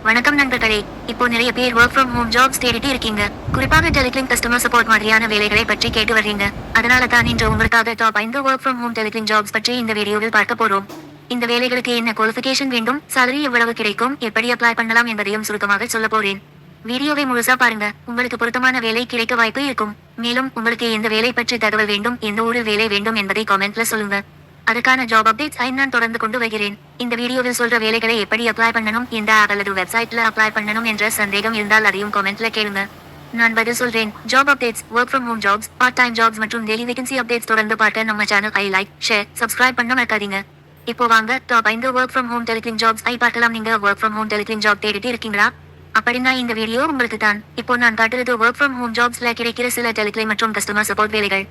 வணக்கம் நண்பர்களே. இப்போ நிறைய பேர் ஒர்க் ஃப்ரம் ஹோம் ஜாப்ஸ் தேடிட்டு இருக்கீங்க. குறிப்பாக டெலிகிளிங் கஸ்டமர் சப்போர்ட் மாதிரியான வேலைகளை பற்றி கேட்டு வர்றீங்க. அதனால தான் இன்று உங்களுக்காக top 5 work from home telecalling jobs பற்றி இந்த வீடியோவில் பார்க்க போறோம். இந்த வேலைகளுக்கு என்ன குவாலிஃபிகேஷன் வேண்டும், salary எவ்வளவு கிடைக்கும், எப்படி அப்ளை பண்ணலாம் என்பதையும் சுருக்கமாக சொல்ல போறேன். வீடியோவை முழுசா பாருங்க. உங்களுக்கு பொருத்தமான வேலை கிடைக்க வாய்ப்பு இருக்கும். மேலும் உங்களுக்கு எந்த வேலை பற்றி தகவல் வேண்டும், எந்த ஊரில் வேலை வேண்டும் என்பதை கமெண்ட்ல சொல்லுங்க. அதுக்கான ஜாப் அப்டேட்ஸ் நான் தொடர்ந்து கொண்டு வருகிறேன். இந்த வீடியோவில் சொல்ற வேலைகளை எப்படி அப்ளை பண்ணணும், எந்த ஆப் அல்லது வெப்சைட்ல அப்ளை பண்ணணும் என்ற சந்தேகம் இருந்தால் அதையும் கமெண்ட்ல கேளுங்க. நான் பதில் சொல்றேன். Job updates, work from home jobs, part time jobs மற்றும் டெய்லி வேகன்சி அப்டேட்ஸ் தொடர்ந்து பார்க்க நம்ம சேனல் லைக், ஷேர், சப்ஸ்கிரைப் பண்ண மறக்காதீங்க. இப்போ வாங்க top 5 work from home telecalling jobs பார்க்கலாம். நீங்க work from home telecalling job தேடிட்டு இருக்கீங்களா? அப்படின்னா இந்த வீடியோ உங்களுக்கு தான். இப்போ நான் காட்டுறது ஒர்க் ஃப்ரம் ஹோம் ஜாப்ஸ்ல கிடைக்கிற சில டெலிகிளிங் மற்றும் கஸ்டமர் சப்போர்ட் வேலைகள்.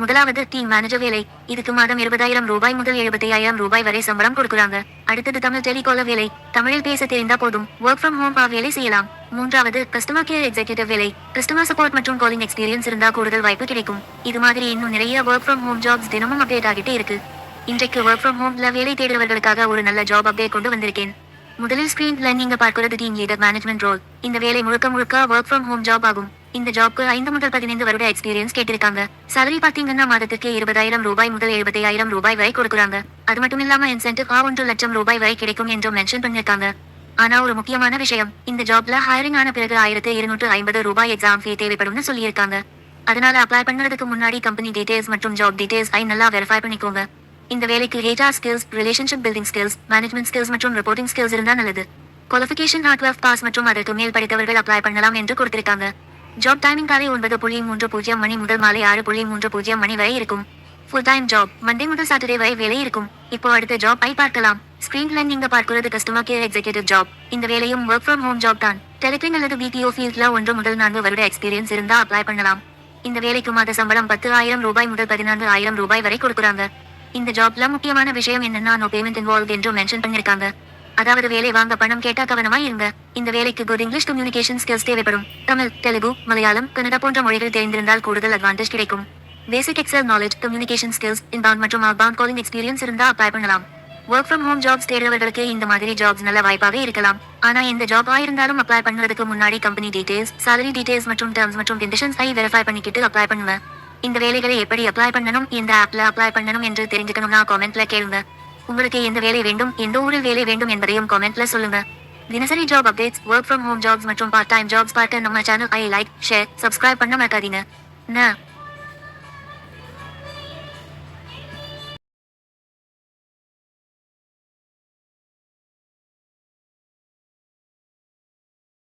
முதலாவது டீம் மேனேஜர் வேலை. இதுக்கு மாதம் 20,000 ரூபாய் முதல் 75,000 ரூபாய் வரை சம்பளம் கொடுக்குறாங்க. அடுத்தது தமிழ் டெலிகாலர் வேலை. தமிழில் பேச தெரிந்தா போதும், ஒர்க் ஃப்ரம் ஹோம் வேலை செய்யலாம். மூன்றாவது கஸ்டமர் கேர் எக்ஸிகியூட்டிவ் வேலை. கஸ்டமர் சப்போர்ட் மற்றும் காலிங் எக்ஸ்பீரியன்ஸ் இருந்தா கூடுதல் வாய்ப்பு கிடைக்கும். இது மாதிரி இன்னும் நிறைய ஒர்க் ஃப்ரம் ஹோம் ஜாப்ஸ் தினமும் அப்டேட் ஆகிட்டே இருக்கு. இன்றைக்கு ஒர்க் ஃப்ரம் ஹோம்ல வேலை தேடுறவர்களுக்காக ஒரு நல்ல ஜாப் அப்டேட் கொண்டு வந்திருக்கேன். முதலில் ஸ்கிரீன்ல நீங்க பார்க்கிறது டீம் லீடர் மேனேஜ்மெண்ட் ரோல். இந்த வேலை முழுக்க முழுக்க ஒர்க் ஃப்ரம் ஹோம் ஜாப் ஆகும். இந்த ஜாப்க்கு 5 முதல் 15 வருட எக்ஸ்பீரியன்ஸ் கேட்டிருக்காங்க. salary பாத்தீங்கன்னா மாதத்திற்கு 20,000 ரூபாய் முதல் 75,000 ரூபாய் வரை கொடுக்குறாங்க. அது மட்டும் இல்லாம இன்சென்டிவ் 1 லட்சம் ரூபாய் வரை கிடைக்கும் என்றும் மென்ஷன் பண்ணிருக்காங்க. ஆனா ஒரு முக்கியமான விஷயம், இந்த ஜாப்ல ஹைரிங் ஆன பிறகு 1250 ரூபாய் எக்ஸாம் ஃபீ தேவைப்படும்னு சொல்லியிருக்காங்க. அதனால அப்ளை பண்ணுறதுக்கு முன்னாடி கம்பெனி டீடைல்ஸ் மற்றும் ஜாப் டீடைல்ஸ் நல்லா வெரிஃபை பண்ணிக்கோங்க. இந்த வேலைக்கு HR skills, relationship building skills, management skills மற்றும் ரிப்போர்ட்டிங் ஸ்கில்ஸ் இருந்தா நல்லது. குவாலிஃபிகேஷன் 12th பாஸ் மற்றும் அதற்கு மேல் படித்தவர்கள் அப்ளை பண்ணலாம் என்று கொடுத்திருக்காங்க. ஜாப் டைமிங் காலை 9:30 மணி முதல் மாலை 6:30 மணி வரை இருக்கும். Full time job. மண்டே முதல் சாட்டர்டே வரை வேலை இருக்கும். இப்போ அடுத்த ஜாப் பார்க்கலாம். ஸ்கிரீன்ல நீங்க பார்க்கிறது கஸ்டமர் கேர் எக்ஸிகியூட்டிவ் ஜாப். இந்த வேலையும் ஒர்க் ஃப்ரம் ஹோம் ஜாப் தான். டெலிகிளிங் அல்லது BPO ஃபீல்ட்ல 1 முதல் 4 வருட எக்ஸ்பீரியன்ஸ் இருந்தா அப்ளை பண்ணலாம். இந்த வேலைக்கு மாத சம்பளம் 10,000 ரூபாய் முதல் 14,000 ரூபாய் வரை கொடுக்குறாங்க. இந்த ஜாப்ல முக்கியமான விஷயம் என்னன்னா நோ பேமெண்ட் இன்வால்வ் என்று மென்ஷன் பண்ணிருக்காங்க. அதாவது வேலை வாங்க பணம் கேட்டா கவனமா இருங்க. இந்த வேலைக்கு குட் இங்கிலீஷ் கம்யூனிகேஷன் ஸ்கில்ஸ் தேவைப்படும். தமிழ், தெலுங்கு, மலையாளம், கன்னடா போன்ற மொழிகள் தெரிந்திருந்தால் கூடுதல் அட்வான்டேஜ் கிடைக்கும். Basic Excel knowledge, communication skills, inbound மற்றும் அவுட்பவுண்ட் காலிங் எக்ஸ்பீரியன்ஸ் இருந்தா அப்ளை பண்ணலாம். ஒர்க் ஃப்ரம் ஹோம் ஜாப்ஸ் தேடுறவர்களுக்கு இந்த மாதிரி ஜாப்ஸ் நல்ல வாய்ப்பாவே இருக்கலாம். ஆனா எந்த ஜாப் இருந்தாலும் அப்ளை பண்ணுறதுக்கு முன்னாடி கம்பெனி டீடைல்ஸ், salary டீடைல்ஸ் மற்றும் டர்ம்ஸ் மற்றும் கண்டிஷன்ஸ் வெரிஃபை பண்ணிக்கிட்டு அப்ளை பண்ணுவேன். இந்த வேலைகளை எப்படி அப்ளை பண்ணணும், எந்த ஆப்ல அப்ளை பண்ணணும் என்று தெரிஞ்சுக்கணும்னா கமெண்ட்ல கேளுங்க. உங்களுக்கு எந்த வேலை வேண்டும், எந்த ஊரில் வேலை வேண்டும் என்பதையும் கமெண்ட்ல சொல்லுங்க. தினசரி job updates, work from home jobs மற்றும் பார்ட் டைம் ஜாப்ஸ் பார்க்க நம்ம சேனல் லைக், ஷேர், சப்ஸ்கிரைப் பண்ண மறக்காதீங்க.